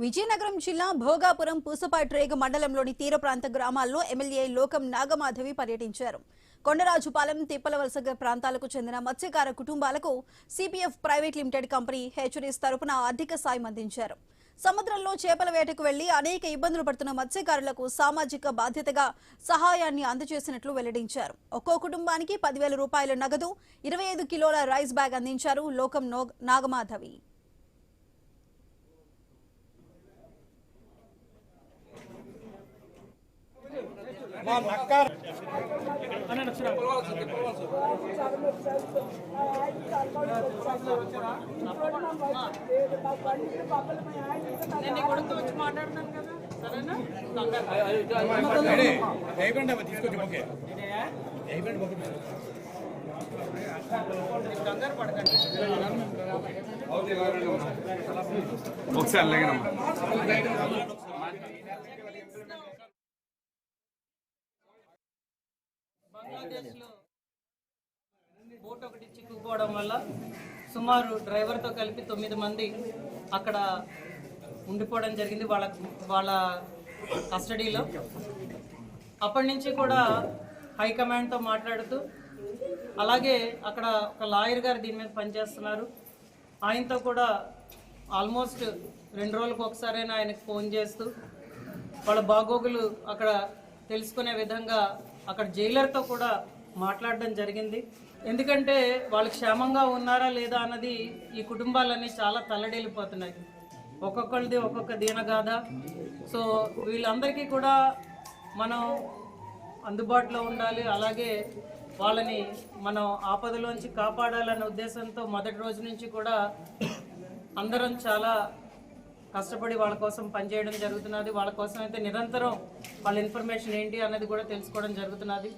విజయనగరం జిల్లా భోగాపురం పూసపాట్రేగ మండలంలోని తీర ప్రాంత గ్రామాల్లో ఎమ్మెల్యే లోకం నాగమాధవి పర్యటించారు. కొండరాజుపాలెం, తిప్పలవలస ప్రాంతాలకు చెందిన మత్స్యకార కుటుంబాలకు సిపిఎఫ్ ప్రైవేట్ లిమిటెడ్ కంపెనీ హెచ్డీస్ తరపున ఆర్థిక సాయం అందించారు. సముద్రంలో చేపల వేటకు వెళ్లి అనేక ఇబ్బందులు పడుతున్న మత్స్యకారులకు సామాజిక బాధ్యతగా సహాయాన్ని అందజేసినట్లు వెల్లడించారు. ఒక్కో కుటుంబానికి 10,000 రూపాయల నగదు, 25 కిలోల రైస్ బ్యాగ్ అందించారు లోకం నాగమాధవి. బంగ్లాదేశ్లో బోట్ ఒకటి చిక్కుకోవడం వల్ల సుమారు డ్రైవర్తో కలిపి 9 మంది అక్కడ ఉండిపోవడం జరిగింది వాళ్ళ కస్టడీలో. అప్పటి నుంచి కూడా హైకమాండ్తో మాట్లాడుతూ, అలాగే అక్కడ ఒక లాయర్ గారు దీని మీద పనిచేస్తున్నారు, ఆయనతో కూడా ఆల్మోస్ట్ 2 రోజులకు ఒకసారైనా ఆయనకు ఫోన్ చేస్తూ వాళ్ళ బాగోగులు అక్కడ తెలుసుకునే విధంగా అక్కడ జైలర్తో కూడా మాట్లాడడం జరిగింది. ఎందుకంటే వాళ్ళు క్షేమంగా ఉన్నారా లేదా అన్నది ఈ కుటుంబాలన్నీ చాలా తల్లడిల్లిపోతున్నాయి. ఒక్కొక్కరిది ఒక్కొక్క దీనగాథ. సో వీళ్ళందరికీ కూడా మనం అందుబాటులో ఉండాలి, అలాగే వాళ్ళని మనం ఆపదలోంచి కాపాడాలన్న ఉద్దేశంతో మొదటి రోజు నుంచి కూడా అందరం చాలా కష్టపడి వాళ్ళ కోసం పనిచేయడం జరుగుతున్నది. వాళ్ళ కోసం అయితే నిరంతరం వాళ్ళ ఇన్ఫర్మేషన్ ఏంటి అన్నది కూడా తెలుసుకోవడం జరుగుతున్నది.